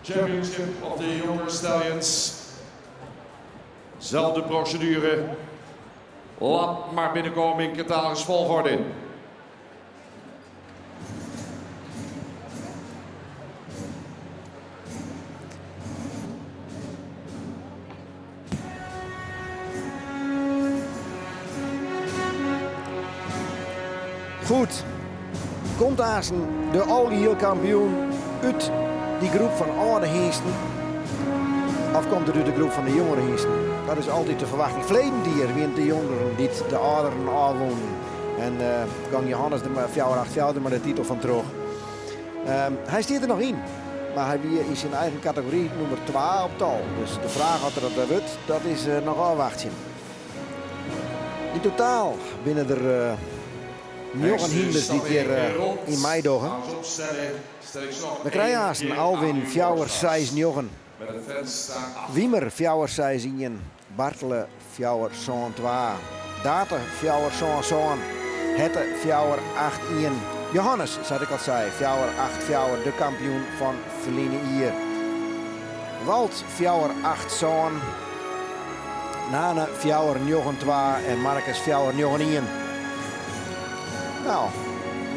Championship of the Younger Stallions. Zelfde procedure. Laat maar binnenkomen in catalogus volgorde. Goed. Komt Azen de algeheel kampioen uit die groep van oude heesten? Of komt het uit de groep van de jongere heesten? Dat is altijd de verwachting. Verleden jaar wint de jongeren die de ouderen aanwonen. En Gang Johannes de 4-8 maar de titel van terug. Hij staat er nog in. Maar hij is in zijn eigen categorie nummer 2 op tal. Dus de vraag wat er dat wordt, dat is nog afwachten. In totaal binnen er 9 hinders dit keer in mei dogen. We krijgen haast Alwin, Fjouwer, 6-9. Wiemer, Fjouwer, 6-1. Bartele, Fjouwer, 2. Date, Fjouwer, 2. Hette, Fjouwer, 8-1. Johannes, zoals ik al zei, Fjouwer, 8 Fjouwer, de kampioen van verleden hier. Walt, Fjouwer, 8 zoon. Nane, Fjouwer, 9-2 en Marcus, Fjouwer, 9-1. Nou,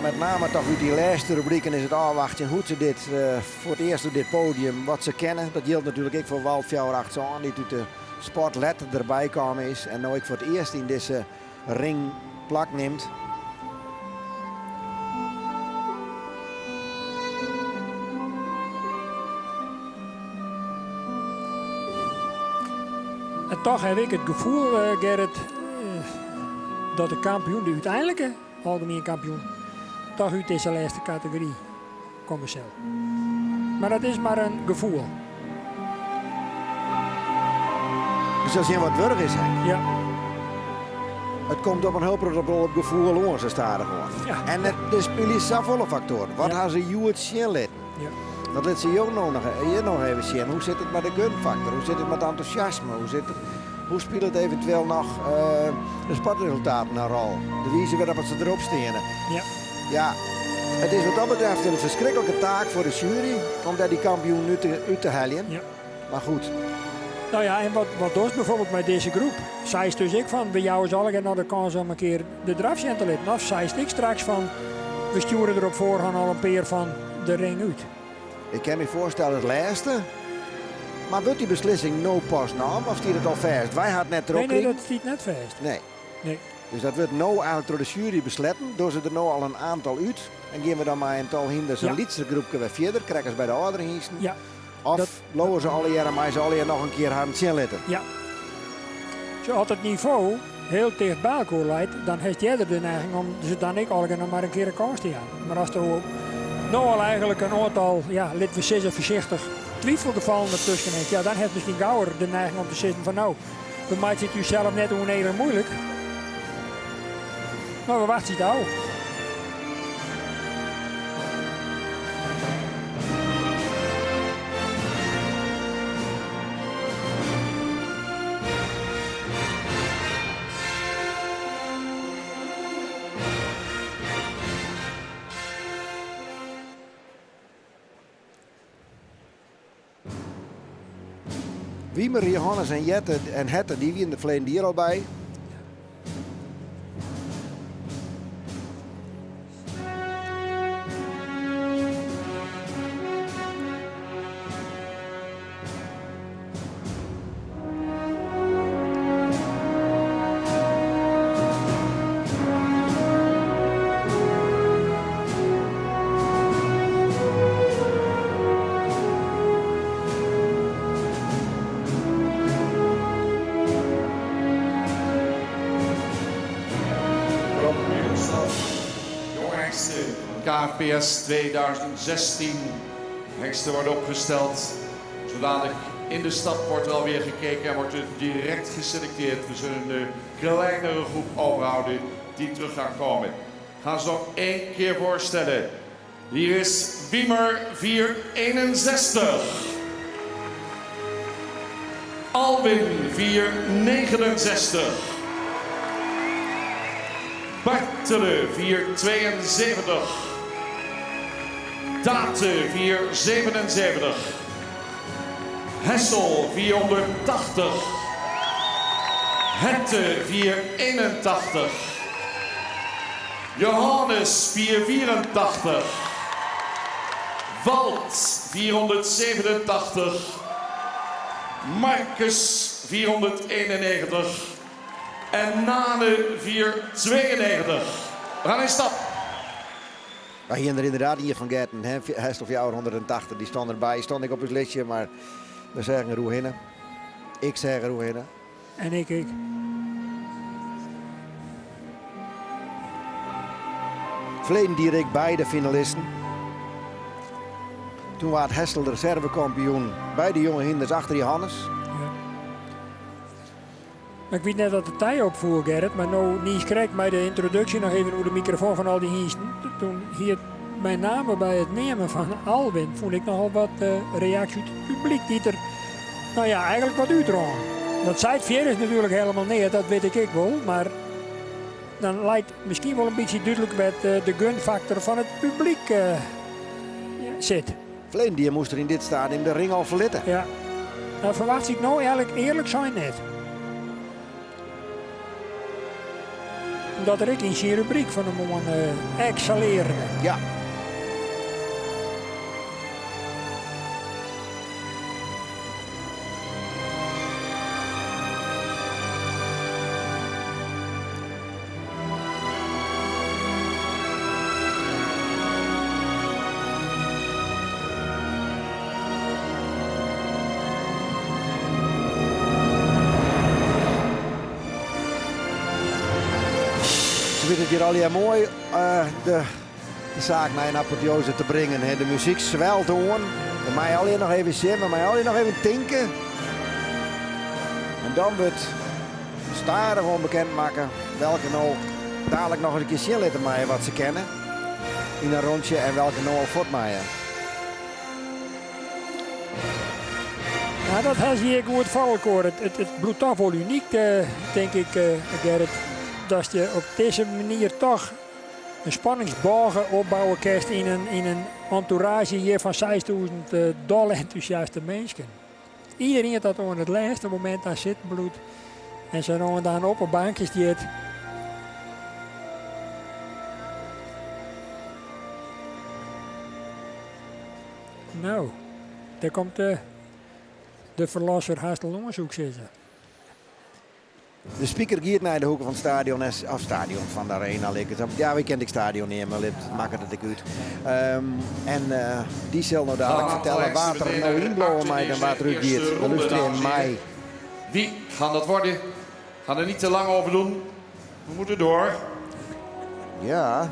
met name toch uit die laatste rubrieken is het afwachten hoe ze dit voor het eerst op dit podium wat ze kennen. Dat geldt natuurlijk ook voor Walt Fjouwer 8 zoon, die uit de sportlet erbij komen is. En nu ik voor het eerst in deze ring plak neemt. En toch heb ik het gevoel, Gerrit, dat de kampioen, de uiteindelijke algemeen kampioen, toch uit deze laatste categorie komt zelf. Maar dat is maar een gevoel. Dus als je wat wurg is, hè? Ja. Het komt op een heel groot op gevoel aan, ze staan er gewoon. Ja. En de spelen is zoveel factoren. Wat gaan ze jou het zien laten? Ja. Dat laat ze jou nog even zien. Hoe zit het met de gunfactor? Hoe zit het met enthousiasme? Hoe speelt het eventueel nog de sportresultaten een rol? De wijze waarop ze erop staan. Ja. Ja, het is wat dat betreft een verschrikkelijke taak voor de jury om daar die kampioen uit te halen. Ja. Maar goed. Nou ja, en wat doet bijvoorbeeld met deze groep? Zij is dus ik van, bij jou is alle nog de kans om een keer de drafje te laten. Of zij is ik straks van, we sturen erop voor, gaan al een peer van de ring uit. Ik kan me voorstellen het laatste. Maar wordt die beslissing no pas nam of stiet het al vast? Wij hadden net erop. Nee, dat stiet net vast. Nee. Nee. Dus dat wordt nou eigenlijk door de jury besletten. Door ze er nou al een aantal uit. En gaan we dan maar een tal hinders een liedste groepje weer verder. Krijgen ze bij de oudere hiesten. Ja. Of lopen ze alle jaren, maar ze alle jaren nog een keer gaan zien laten. Ja. Als het niveau heel dicht bij elkaar leidt, dan heeft jij er de neiging om ze dan ik al nog maar een keer een kans te gaan. Maar als er nou al eigenlijk een aantal, ja, laten we zeggen voorzichtig, twijfelgevallen ertussen heeft, ja, dan heeft misschien gauwer de neiging om te zitten van nou, bij mij zit u zelf net onedig moeilijk. Maar we wachten het al. Wiemer, Johannes en Jette en Hette, die wie in de verleden jaar al bij. KFPS 2016. Hengsten worden opgesteld. Zodanig in de stad wordt wel weer gekeken en wordt er direct geselecteerd. We zullen een kleinere groep overhouden die terug gaan komen. Gaan ze nog 1 keer voorstellen. Hier is Wiemer 461. Alwin 469. Bartele 472. Date 477. Hessel 480. Hette 481. Johannes 484. Walt 487. Marcus 491. En Nane 492. We gaan in stap. Maar hier er inderdaad hier van Gerten. Hessel 480, die stond erbij. Stond ik op het liedje, maar we zeggen er hoe heen. Ik zeg er hoe heen. En ik. Verleden direct beide finalisten. Toen was Hessel de reservekampioen bij de jonge hinders achter Johannes. Ja. Maar ik weet net wat de tijd opvoer, Gerrit. Maar nou niet kreeg mij de introductie nog even over de microfoon van al die hiesten. Toen hier mijn naam bij het nemen van Alwin vond ik nogal wat reactie uit het publiek die er, nou ja, eigenlijk wat uitdrongen. Dat zei het verder natuurlijk helemaal niet, dat weet ik wel. Maar dan lijkt misschien wel een beetje duidelijk wat de gunfactor van het publiek zit. Verleden die moest er in dit stadium de ring al verlitten. Ja, dat verwacht ik nou eerlijk zijn net. Omdat er ik in zijn rubriek van een man excelleren. Ja. Ik vind het hier al heel mooi de zaak naar een apotheose te brengen. Hè. De muziek zwelt hoor. Dan mag je alleen nog even zingen, maar je alleen nog even tinken. En dan wordt stadig gewoon bekendmaken welke nou dadelijk nog eens een keer zien laten maaien wat ze kennen. In een rondje en welke nou al voortmaaien. Ja, dat has hier goed valkoor. Het bloedt toch wel uniek, denk ik, Gerrit. Dat je op deze manier toch een spanningsbogen opbouwen kerst in een entourage hier van 6000 dol enthousiaste mensen. Iedereen dat op het laatste moment daar zit bloed. En ze doen dan op een bankjes die het. Nou, daar komt de verlosser haast een onderzoek zitten. De speaker gaat naar de hoeken van het stadion, of stadion van de arena. Ja, we kennen het stadion niet, maar het maakt het ik uit. Die zal nou dadelijk vertellen waar er nou inblouwen mij en wat er uit gaat. We luisteren in mei. Wie gaan dat worden? Gaan er niet te lang over doen. We moeten door. Ja.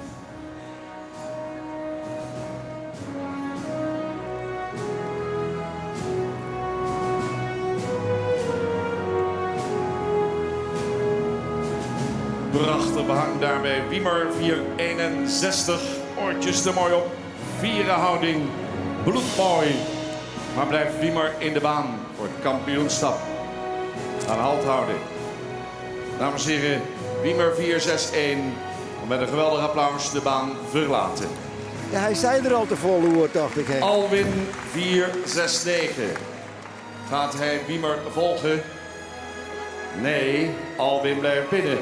Prachtig behang daarbij. Wiemer 461. Oortjes er mooi op. Vierenhouding. Bloedmooi. Maar blijft Wiemer in de baan voor het kampioenschap. Aan halt houden. Dames en heren, Wiemer 461. Met een geweldig applaus de baan verlaten. Ja, hij zei er al te vol hoor, dacht ik. Hè. Alwin 469. Gaat hij Wiemer volgen? Nee, Alwin blijft binnen.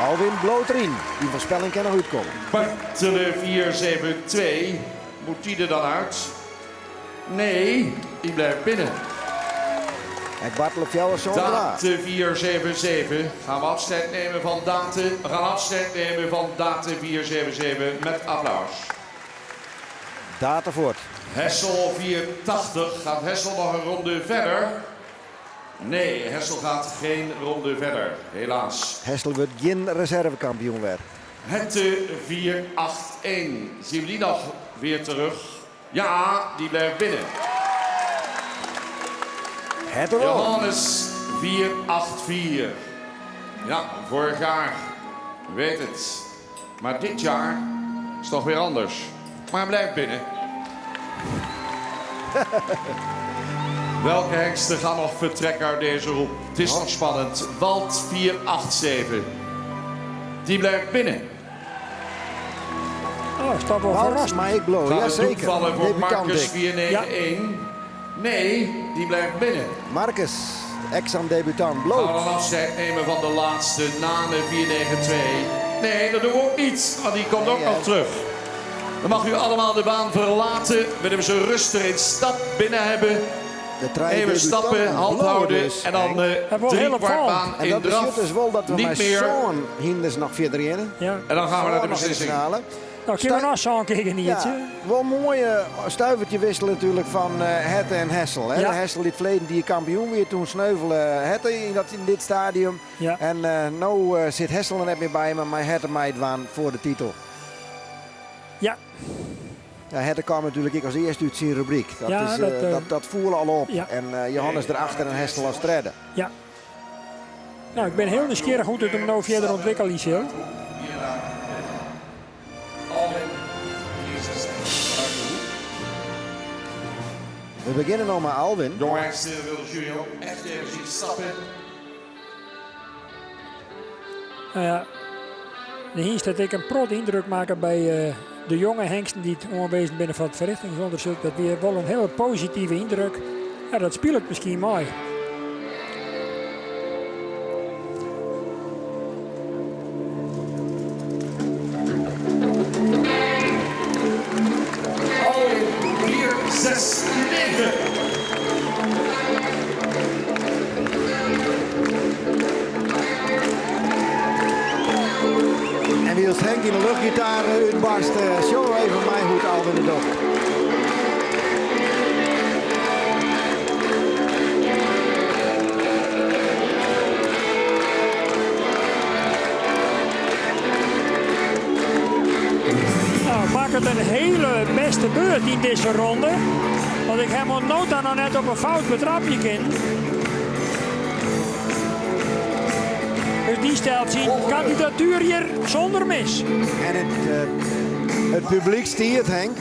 Alwin bloot erin. Die voorspelling kan nog uitkomen. Bartele 472. Moet die er dan uit? Nee, die blijft binnen. En Bartel op jou is zo klaar. Date 477. Gaan we afscheid nemen van Date. We gaan afscheid nemen van Date 477 met applaus. Date voort. Hessel 480. Gaat Hessel nog een ronde verder? Nee, Hessel gaat geen ronde verder, helaas. Hessel wordt geen reservekampioen weer. Hette 481. Zien we die nog weer terug? Ja, die blijft binnen. Het wel. Johannes 484. Ja, vorig jaar. Weet het. Maar dit jaar is toch weer anders. Maar hij blijft binnen. Welke hengsten gaan nog vertrekken uit deze roep? Het is nog spannend. Walt 487. Die blijft binnen. Oh, is dat wel Walt, verrast. maar ik blow. Gaan Ja, we zeker. vallen voor Debutant Marcus ik. 491. Nee, die blijft binnen. Marcus, ex-debutant, We bloot. gaan een afscheid nemen van de laatste na de 492. Nee, dat doen we ook niet, want die komt ook ja. nog terug. Dan mag u allemaal de baan verlaten. Wanneer ze rust er in stap binnen hebben. De trein Even debutant, stappen, hand bloot houden dus, en dan Henk. wordt heel 3/4 baan En in dat betekent draf. dus wel dat we Niet met meer. zo'n hinders nog verder in. Ja. En dan gaan we naar de Nog in beslissing. finale. Nou, kunnen we nog zo'n keer niet. Ja, wel een mooie stuivertje wisselen natuurlijk van Hette en Hessel. Hè? Ja. Hessel die het verleden die kampioen weer toen sneuvelen Hette in dit stadium. Ja. En nu zit Hessel er net meer bij, maar Hette mij waan voor de titel. Ja. Ja, Hette kwam natuurlijk ik als eerste uit zijn rubriek. Dat, Ja, is, dat voelen al op. Ja. En Johannes erachter en Hessel als derde. Ja. Nou, ik ben heel nieuwsgierig hoe het hem nou verder ontwikkelt, Liesel. We beginnen nog met Alwin. Jonge Hengsten wil de jury ook echt even zien stappen. Nou ja, de Hiens dat ik een prot indruk maken bij de jonge hengsten die het onwezen binnen van het verrichtingsonderzoek. Dat weer wel een hele positieve indruk. Ja, dat speelt het misschien mooi. Alweer 4, 6, 9. En wie als Henk in de luchtgitaar uitbarst, show even mij hoe het Alwin de doet. Nou, maak het een hele beste beurt in deze ronde. Want ik heb mijn nota nog net op een fout betrapje in. Dus die stelt zijn kandidatuur hier zonder mis. En het publiek stiert, Henk.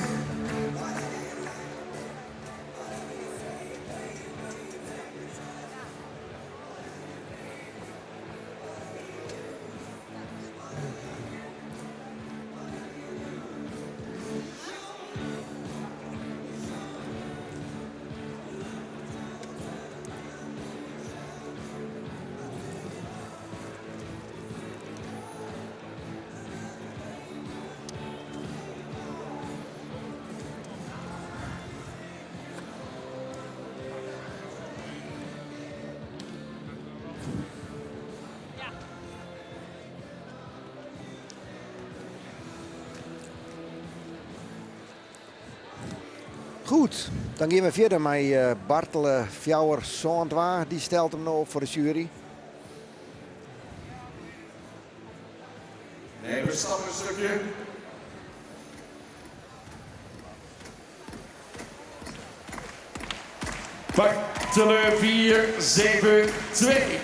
Goed, dan gaan we verder met Bartel Fjouwer Soantwa. Die stelt hem nou op voor de jury. Nee, we stappen een stukje. Bartelen 4, 7, 2.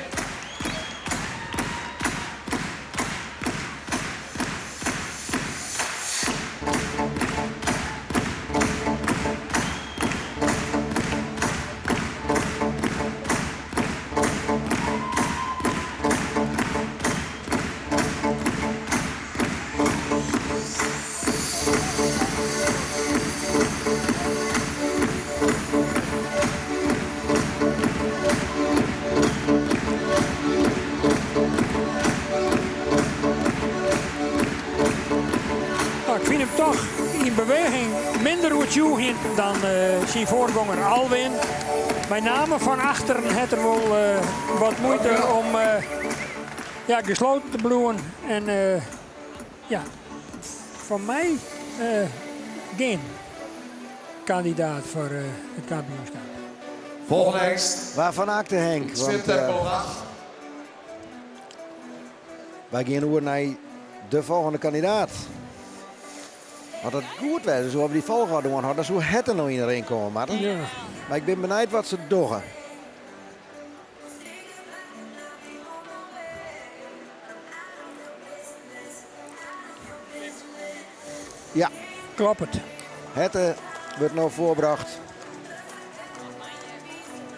Nou, ik vind hem toch in beweging minder goed dan zijn voorganger Alwin. Met name van achteren had er wel wat moeite om ja, gesloten te bloeien. En ja, van mij geen kandidaat voor het kampioenschap. Volgende hengst. Waarvan acte Henk? Want Swimtempo 8. wij gaan over naar de volgende kandidaat. Had het goed was, zo hebben die volgorde doen hadden, zo het er nog iedereen komen, Martin. Ja. Maar ik ben benieuwd wat ze doen. Ja, Klopt het. het wordt nou voorbracht.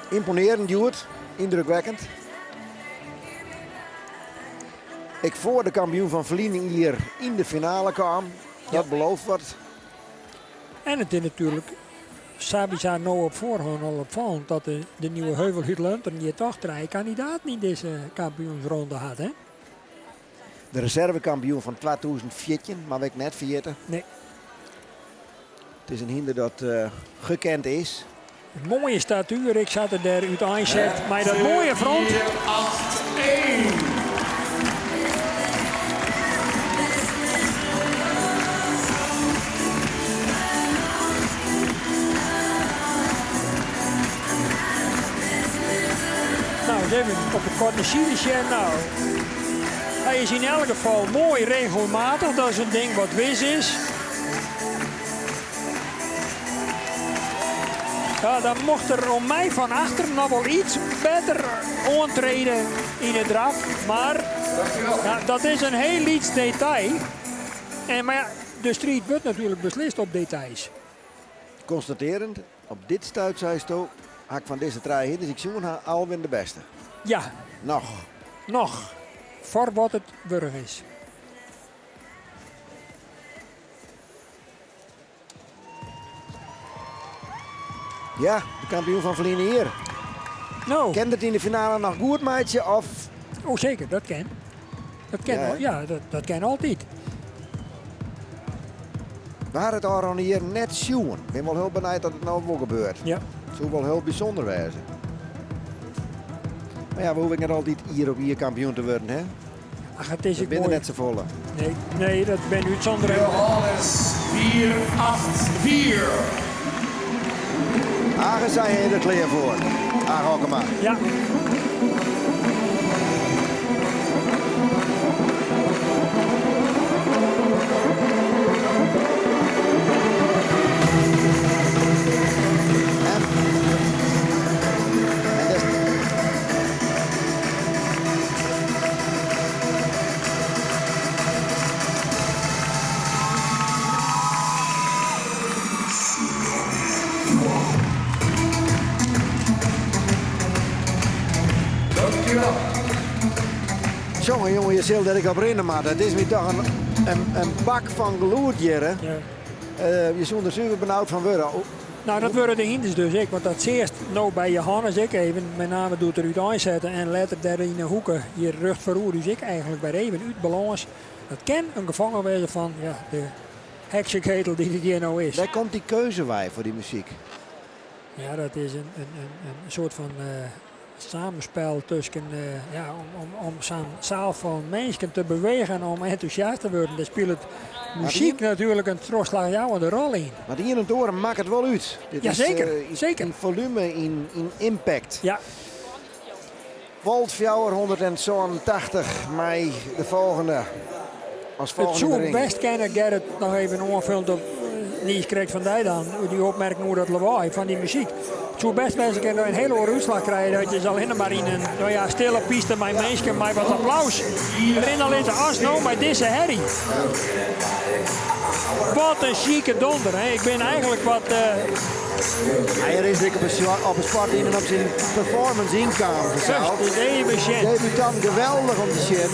Imponerend, Joert. Indrukwekkend. Ik voor de kampioen van Verliening hier in de finale kwam. Dat belooft wat. En het is natuurlijk Sabitza nou op voorhand al opvallend dat de nieuwe Heuvel Hunter hier toch 3 kandidaten in deze kampioensronde had. Hè? De reservekampioen van 2014, maar ik net vergeten. Nee. Het is een hinder dat gekend is. Een mooie statuur, ik zat er daar uit aanzet. Maar dat mooie front. 4-8-1. Nou, eens even op het korte sidesje. Nou, hij is in elk geval mooi regelmatig. Dat is een ding wat wis is. Ja, dan mocht er om mij van achter nog wel iets beter aantreden in het draf. Maar ja, dat is een heel iets detail. Maar ja, de street wordt natuurlijk beslist op details. Constaterend, op dit stuitsuisto had ik van deze 3 hitters, ik zoen haar Alwin de beste. Ja, Nog. voor wat het burg is. Ja, de kampioen van Vliene hier. Nou, Kent het in de finale nog goed, maatje? Of oh zeker, dat kan. Dat kan, Ja, hè? ja, dat kan altijd. waar het al hier net zoen? Ik ben wel heel benieuwd dat het nou wel gebeurt. Ja. Het zou wel heel bijzonder wezen. Maar ja, we hoeven niet altijd hier op hier kampioen te worden, hè? Ach, het is We ook binnen mooi. net z'n volle. Nee, dat ben uitzondering. Johannes 4-8-4. Hagen zei je er klaar voor. Hagen Hokkema. Ja. En dus, Dankjewel. jongen, je zult dat ik op rennen, maar het is me toch een bak van gloed hier, hè? Ja. Je zult er super benauwd van worden. Oh, Nou, dat worden de hinders dus ik. Want dat zeerst nou bij Johannes ik even. Met name doet er uit aanzetten en later daar in de hoeken hier rug verroer. Dus ik eigenlijk bij even uit balans. Dat kan een gevangen wezen van ja, de heksenketel die het hier nou is. daar komt die keuze bij voor die muziek. Ja, dat is een soort van samenspel tussen ja, om zo'n zaal van mensen te bewegen om enthousiast te worden. Daar speelt muziek natuurlijk een terugslagjouwende rol in. Maar hier en toren maakt het wel uit. Dit Ja, is, zeker, zeker. In volume, in impact. Ja, Volt 480 mei de volgende. Als het volgende zou ring. best kennen, Gerrit, nog even onvuld op Nies krijgt van die dan. Die opmerking hoe dat lawaai van die muziek. Het zou best best een hele hoge uitslag krijgen. Dat je zal alleen maar in een nou ja, stille piste met mensen, met wat applaus. Erin al in de as nou met deze herrie. Wat een chique donder. Hè. Ik ben eigenlijk wat... Hij is dik op een sport in en op zijn performance inkomen. Het is even shit. Debutant geweldig om te zien.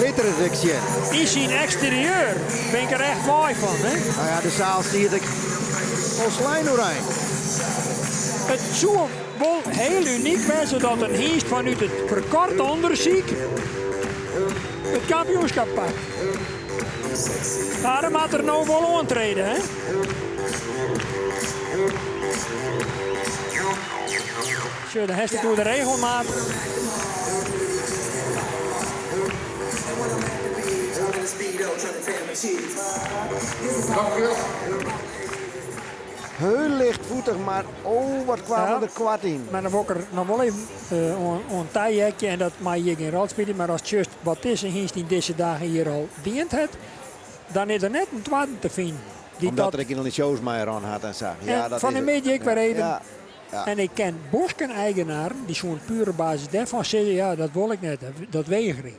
Letterlijk zien. Is zijn exterieur. Ben ik er echt mooi van. Hè. Nou ja, de zaal stiert ik vol slijnorijn. Het zou wel heel uniek zijn dat een heest vanuit het verkort onderziek het kampioenschap pakt. Daarom had er nou wel aantreden, hè? Zo, de hest door de regelmaat. Dankjewel. Heel lichtvoetig, maar oh, wat kwam Ja. er kwart in. Maar dan wil ik er nog wel even een tijhekje en dat mag hier geen rol spelen. Maar als het juist wat is en die deze dagen hier al dient het, dan is er net een tweede te vinden. Die Omdat er in de shows mij aan had en zag. Ja, en dat van is een het. beetje ik weer even. Ja, ja. En ik ken bosken-eigenaren die zo'n pure basis daarvan zeggen, ja, dat wil ik net, dat weiger ik.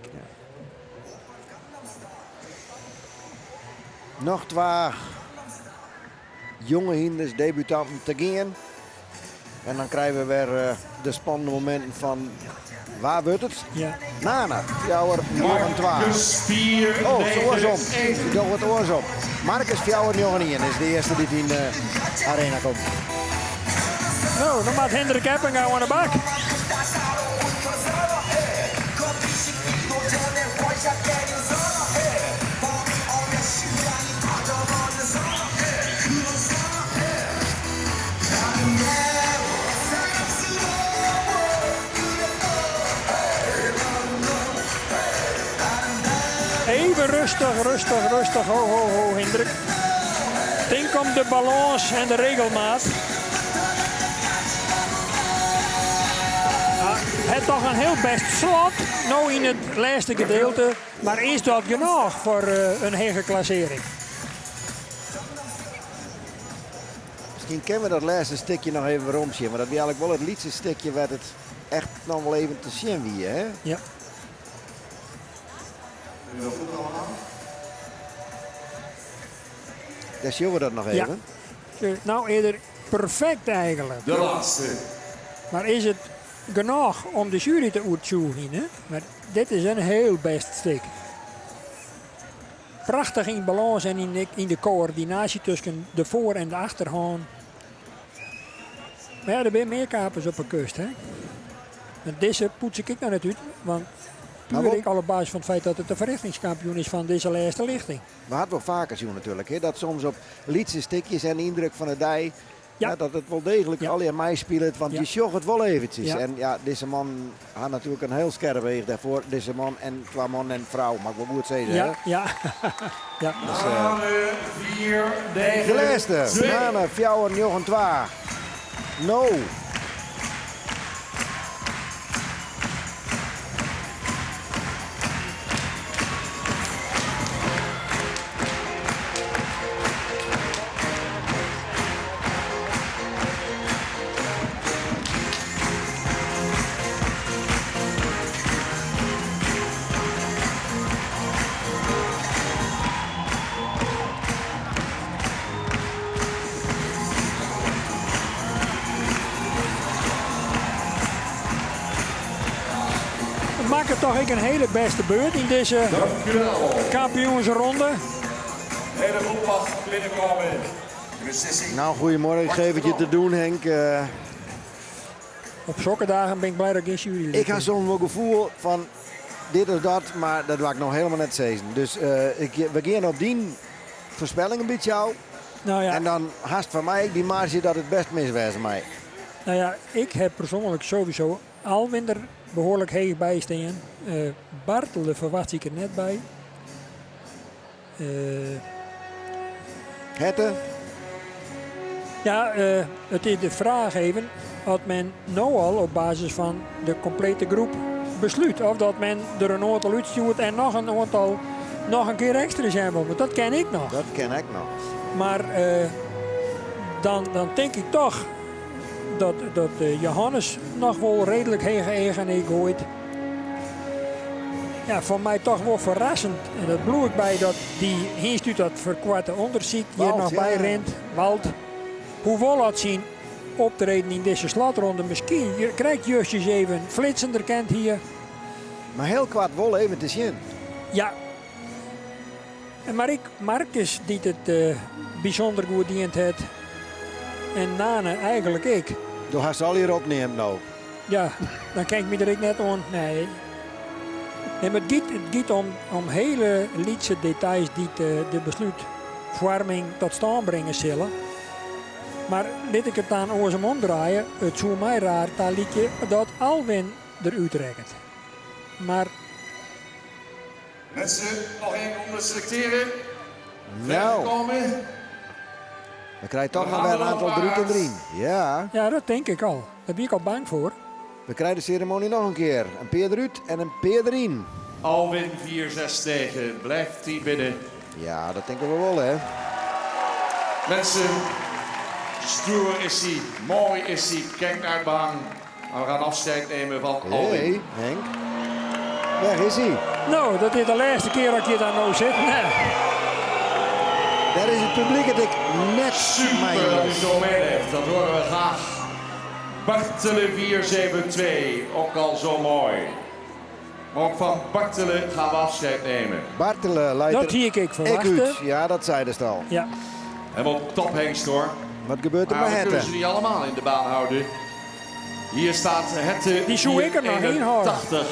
Nog 2 jonge hinders, debutanten te gaan. En dan krijgen we weer de spannende momenten van... Waar wordt het? Ja. Nana, Fjouwer, Johan 12. Marcus 4, Oh, zo 9, was om. 1. Ik doe het oors op. Marcus Fjouwer, Johan 1 is de eerste die in de arena komt. Nou, dan maakt Hendrik Eppinga aan de bak. Even rustig. Ho, Hendrik. Denk om de balans en de regelmaat. Het toch een heel best slot, nou in het laatste gedeelte. Maar is dat genoeg voor een hege klassering? Misschien kennen we dat laatste stukje nog even waarom zien. Maar dat is eigenlijk wel het liedste stukje waar het echt nog wel even te zien wie, hè? Ja. Dan zien we dat nog even. Nou, eerder perfect eigenlijk. De laatste. Maar is het genoeg om de jury te uitzoeken? Maar dit is een heel best stuk. Prachtig in balans en in de coördinatie tussen de voor- en de achterhand. Maar ja, er zijn meer kapers op de kust, hè? En deze poets ik nog niet uit, want puur ik al op basis van het feit dat het de verrichtingskampioen is van deze laatste lichting. We hadden wel vaker zien natuurlijk, hè? Dat soms op liedse stukjes en de indruk van de dij... Ja, dat het wel degelijk al in mij speelt, want je zocht het wel eventjes. Ja. En ja, deze man had natuurlijk een heel scherp weg daarvoor. Deze man en twee man en vrouw, mag ik wel goed zeggen. Ja, hè? ja. Ja. Nane 4, 9, De laatste, 2. Nane, Fjouwer, Johan 2. No. Maak het toch een hele beste beurt in deze Dank u wel. kampioensronde. Hele groep mag binnenkomen. De beslissing. Nou, goedemorgen. Ik geef het je te doen, Henk. Op sokkendagen ben ik blij dat ik in jury Ik had soms wel gevoel van dit of dat, maar dat wou ik nog helemaal net zeggen. Dus we gaan op die voorspelling een beetje jou. Nou ja, En dan haast van mij die marge dat het best miswezen mij. nou ja, ik heb persoonlijk sowieso Alwinder behoorlijk heeg bij staan. Bartel, daar verwacht ik er net bij. Hette? Ja, het is de vraag even. Had men nou al op basis van de complete groep besluit. Of dat men er een aantal uitstuurt en nog een aantal nog een keer extra zijn. Want dat ken ik nog. Dat ken ik nog. Maar dan denk ik toch dat Johannes nog wel redelijk heen gooit. Ja, voor mij toch wel verrassend. En dat bloe ik bij dat die instituut dat verkwarte onderziek hier Walt, nog ja. bij rent. Walt, hoe wel laat zien optreden in deze slotronde. Misschien je krijgt justjes even flitsender kent hier. Maar heel kwaad wel even te zien. Ja. En Marcus die het bijzonder goed dient heeft. En Nane eigenlijk ik. Door haar al hier opnemen nou. Ja, dan kijk ik me er net aan. Nee. En het gaat om hele lietse details die de besluitvorming tot stand brengen zullen. Maar liet ik het dan oorzaam omdraaien, het zou mij raar dat liedje dat Alwin eruit trekt. Maar Mensen, nog één ronde selecteren. Nou, Komen. dan krijg je toch We nog gaan weer een er aantal nog drukken uit. erin. Ja, ja, dat denk ik al. Daar ben ik al bang voor. we krijgen de ceremonie nog een keer. Een peer eruit en een peer erin. Alwin 4-6-9. Blijft hij binnen. Ja, dat denken we wel, hè. Mensen, stoer is hij. Mooi is hij. Kijk naar het baan. Maar we gaan afscheid nemen van Alwin. Hey, Henk. Weg is hij. Nou, dat is de laatste keer dat je daar nou zit. Nee. Daar is het publiek het ik net Super dat mij. hij zo mee heeft. Dat horen we graag. Bartelen 472, ook al zo mooi. Maar ook van Bartelen gaan we afscheid nemen. Bartelen leidt Dat er zie ik ik verwachten. uit. Ja, dat zeiden ze al. Ja. Helemaal tophengst hoor. Wat gebeurt er Maar met we kunnen Hette? ze niet allemaal in de baan houden. Hier staat Hette Die zou ik er nog in houden. 481.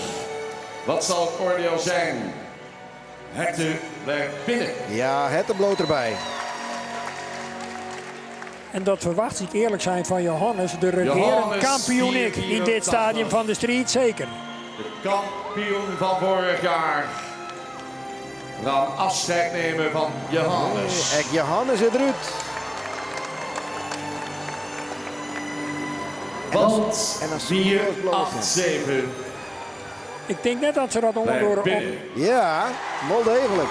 Wat zal het oordeel zijn? Hette blijft binnen. Ja, Hette bloot erbij. En dat verwacht ik eerlijk zijn van Johannes, de regerend Johannes, kampioen ik in 484. dit stadium van de street, zeker. De kampioen van vorig jaar. We gaan afscheid nemen van Johannes. Ek Johannes het eruit. Want En dan zie je het bloot, hè. 487 Ik denk net dat ze dat blijft onderdoor op. binnen. Ja, wel degelijk.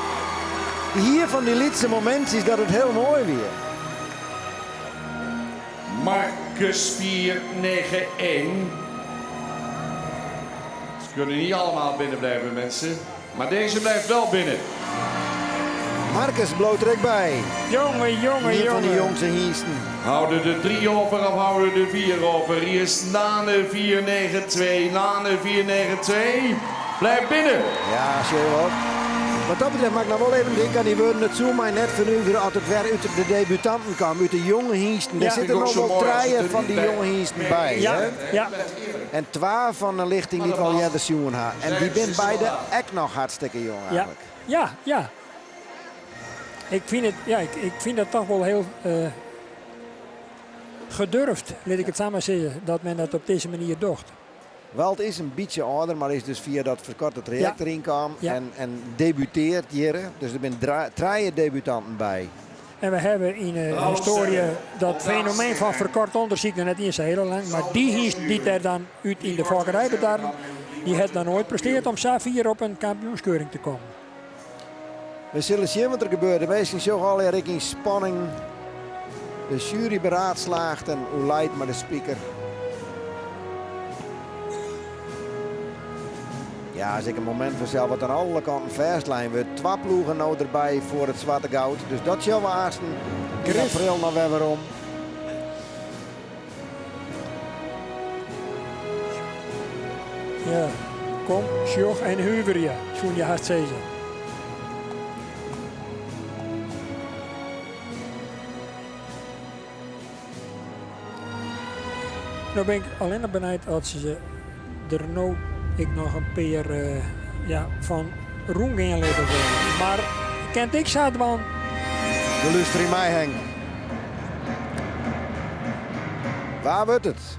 Hier van die laatste momentjes dat het heel mooi weer. Marcus 491. Ze kunnen niet allemaal binnen blijven, mensen. Maar deze blijft wel binnen. Marcus bloot er ook bij. Jongen, jongen, Hier van die jongen. jongste hiesten. Houden de 3 over of houden de 4 over? Hier is Nane 492. Nane 492. Blijf binnen. Ja, zie je wel. Wat dat betreft mag ik nou wel even denken aan die woorden het zo maar net vernuven als het weer uit de debutanten kwam, uit de jonge hiesten. Ja. Er zitten Vind ik ook nog zo wel mooi als het treien er van niet die bij- jonge hiesten bij. Ja, Hè? ja. En 12 van de lichting die wel jij de jongen had. En die ben beide echt nog hartstikke jong Ja, eigenlijk. ja, ja. Ik vind het toch wel heel gedurfd, laat ik het samen zeggen, dat men dat op deze manier doet. Wel, het is een beetje ouder, maar is dus via dat verkorte traject Ja. erin kwam. Ja. En debuteert hier. Dus er zijn treien debutanten bij. En we hebben in de historie dat fenomeen van verkort onderzoek nog net eens heel lang. Maar die hiest die er dan uit in de vakkerij bedarren, die heeft dan nooit presteerd om Savier op een kampioenskeuring te komen. We zullen zien wat er gebeurt. De meesten zo al in spanning. De jury beraadslaagt en hoe leidt maar de speaker. Ja, is ik een moment vanzelf wat aan alle kanten verstlijn wordt. 2 ploegen nou erbij voor het zwarte goud. Dus dat zal we haasten. In april nog weer om. Ja, kom, sjoch en huver je, zo'n je haast zeggen. Nou ben ik alleen maar benieuwd als ze er nou ik nog een paar van Roen gaan laten worden. Maar kent ik zat man. De luster in mij Henk. Waar wordt het?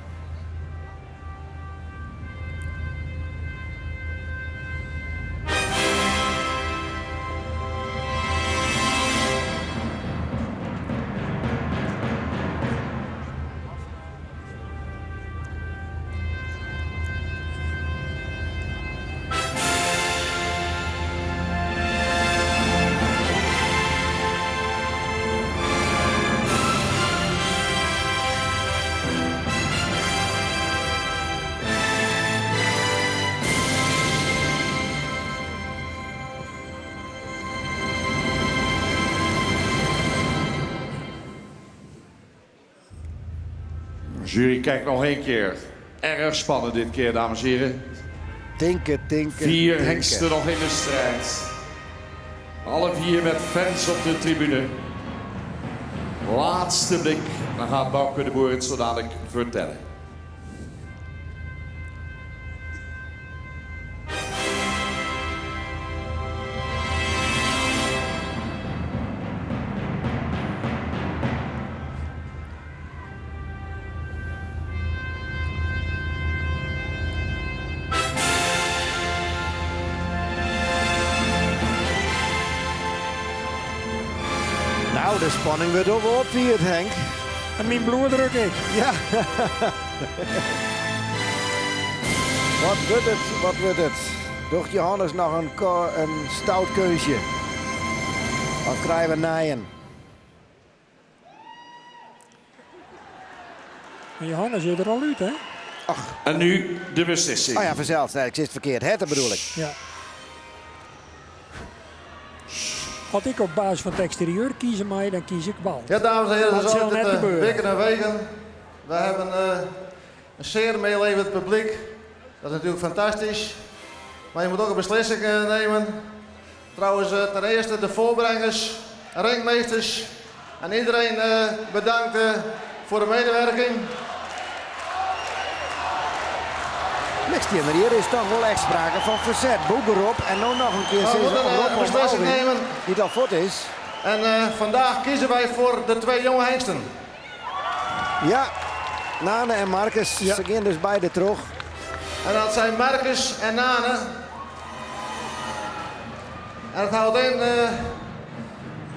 Jury, kijk nog 1 keer. Erg spannend dit keer, dames en heren. Tinken, 4 tinken. hengsten nog in de strijd. Alle 4 met fans op de tribune. Laatste blik. Dan gaat Bouke de Boer het zo dadelijk vertellen. Nou, de spanning wordt ook wel opvierd, Henk. En mijn bloeddruk ik. Ja. Wat wordt het? Wat wordt het? Docht Johannes nog een stout keusje? Of krijgen we naaien? Maar Johannes zit er al uit, hè? En nu de beslissing. Oh ja, vanzelf. Nee, ik zit verkeerd. Het bedoel ik. Ja. Als ik op basis van het exterieur kiezen mag, dan kies ik bal. Ja, dames en heren, Dat dat is zal altijd net gebeuren. weken en weken. We hebben Een zeer meelevend publiek. Dat is natuurlijk fantastisch. Maar je moet ook een beslissing nemen. Trouwens, ten eerste de voorbrengers, ringmeesters en iedereen bedankt voor de medewerking. Hier is toch wel echt sprake van verzet. Boeberop en nu nog een keer We moeten een beslissing nemen. Die al voort is. En vandaag kiezen wij voor de 2 jonge hengsten. Ja, Nane en Marcus. Ze gaan dus beide terug. En dat zijn Marcus en Nane. En het houdt in,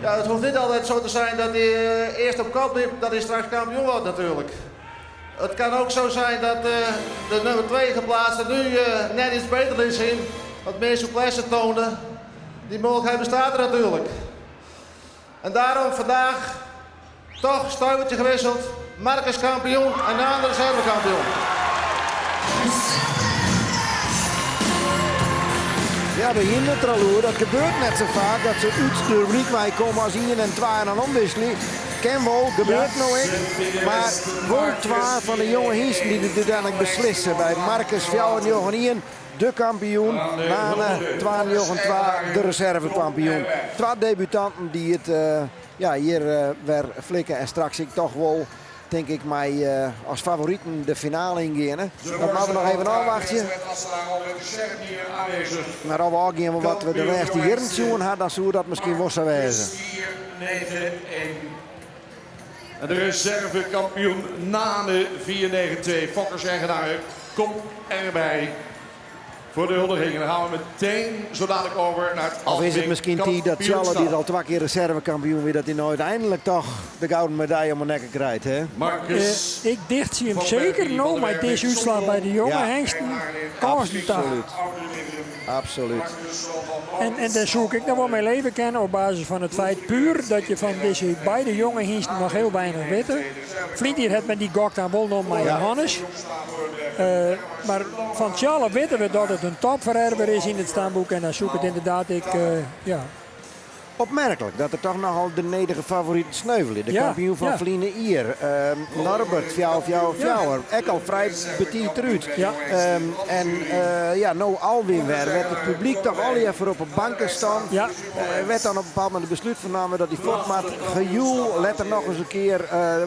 ja, het hoeft niet altijd zo te zijn dat hij eerst op kop liep, dat hij straks kampioen wordt natuurlijk. Het kan ook zo zijn dat de nummer 2 geplaatste nu net iets beter liet zien, wat meer souplesse toonde. Die mogelijkheid bestaat er natuurlijk. En daarom vandaag toch stuivertje gewisseld. Marcus kampioen en Nane reservekampioen. Ja, we hier het er al over. Dat gebeurt net zo vaak dat ze uit de rubriek wij komen als 1 en 2 en dan omwisselen. Ken wel, gebeurt nou echt. Maar wel 2 van de jonge hengsten die het uiteindelijk beslissen. Bij Marcus 4-1, de kampioen. Nane 2-2, de reservekampioen. 2 debutanten die het hier weer flikken. En straks ik toch wel, denk ik, mij als favorieten de finale ingaan. Dat moeten we nog even afwachten. Maar al wel gaan we wat we de rest hier in zien hadden, dan zou dat misschien wel zo wezen. 4-9-1. En de reservekampioen Nane 4-9-2. Fokkers eigenaren komt erbij voor de huldiging. En dan gaan we meteen zo dadelijk over naar het Of is het misschien die dat Charlotte, die al 2 keer reservekampioen weer, dat hij nou uiteindelijk toch de gouden medaille om de nekken krijgt, hè? Marcus. Ik dicht zie hem zeker nou, maar deze uitslag bij de jonge hengsten kost Absoluut. Absoluut. En daar zoek ik nog wel mijn leven kennen op basis van het feit puur dat je van deze beide jonge hengsten nog heel weinig weet. Vriend hier het met die gok dan wel nog met Johannes. Maar van Charlotte weten we dat het een topvererver is in het stamboek en dan zoek het inderdaad Opmerkelijk dat er toch nogal de nederige favorieten sneuvelen. De kampioen van Vliene Ier. Norbert, Fjouwer. Ek al vrij petit eruit. Nou alweer werd het publiek toch al even op een banken staan. Werd dan op een bepaald moment besluit genomen dat die fortmaat gejoel, let er nog eens een keer,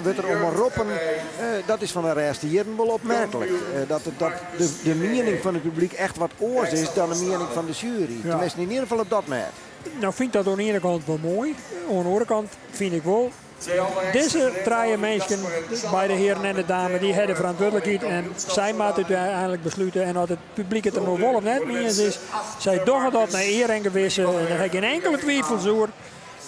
werd er om een roppen. Dat is van de rest hier wel opmerkelijk. Dat de mening van het publiek echt wat oors is dan de mening van de jury. Tenminste in ieder geval op dat merk. Nou vind ik dat aan de ene kant wel mooi. Aan de andere kant vind ik wel. Deze 3 mensen, bij de heren en de dames, die hebben verantwoordelijkheid. En zij moeten het uiteindelijk besluiten. En als het publiek het er nog wel of net mee eens is, zij doen dat naar eer en gewissen. En daar heb ik geen enkele twijfel over.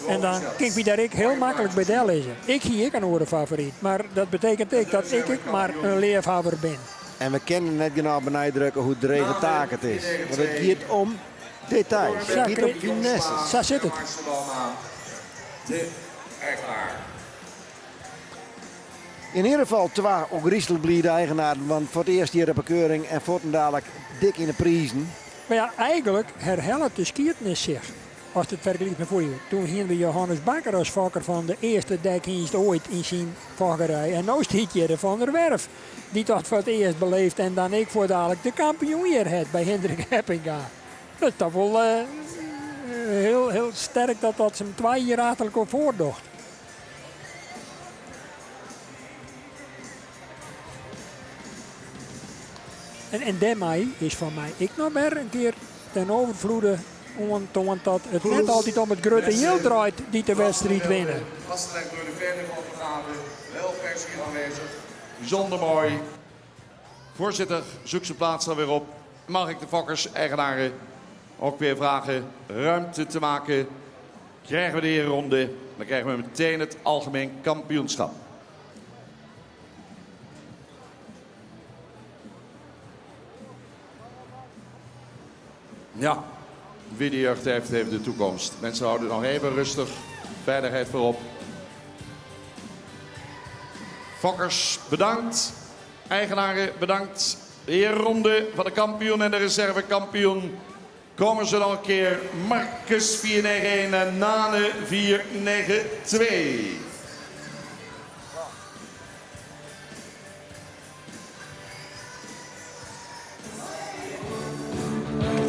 En dan kan ik daar heel makkelijk bij deel lezen. Ik een andere favoriet. Maar dat betekent ook dat ik maar een leerhaver ben. En we kennen net genau benadrukken hoe dreven taak het is. Want het gaat om details. Het gaat om finesse. Zo zit het. In ieder geval 2 ook Rieselbliede eigenaren. Want voor het eerst hier de bekeuring en voor het dadelijk dik in de prijzen. Maar ja, eigenlijk herhelpt de skiertnis zich. Als het vergelijkt met voor je. Toen gingen we Johannes Bakker als vakker van de eerste dekdienst ooit in zijn vakkerij. En nu stiet je er Van der Werf. Die dat voor het eerst beleeft en dan ik voor dadelijk de kampioen hier had bij Hendrik Heppinga. Dat is toch wel heel sterk dat ze hem 2 jaar ratelijk op voordocht. En daarmee is van mij ik nog weer een keer ten overvloede want dat het net altijd om het grote heel draait die de wedstrijd winnen. Vastgelegd door de verder van de vergadering, wel pers hier aanwezig. Bijzonder mooi. Voorzitter, zoek zijn plaats dan weer op. Mag ik de Fokkers-eigenaren ook weer vragen ruimte te maken? Krijgen we de herenronde, dan krijgen we meteen het algemeen kampioenschap. Ja, wie de jeugd heeft, heeft de toekomst. Mensen houden nog even rustig. Veiligheid voorop. Fokkers, bedankt. Eigenaren, bedankt. De herenronde van de kampioen en de reservekampioen. Komen ze nog een keer. Marcus 491 en Nane 492.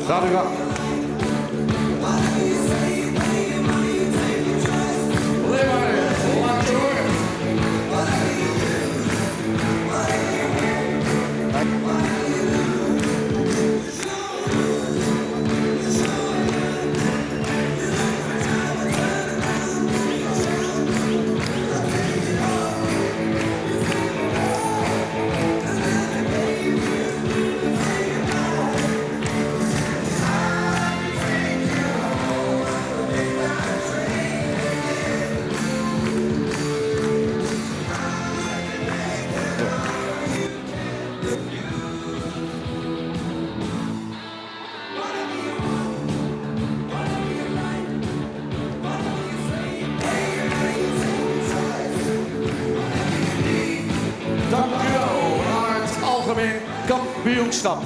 Gaat u gang. Leeuwarden, laat je horen. Dank u wel naar het algemeen kampioenschap.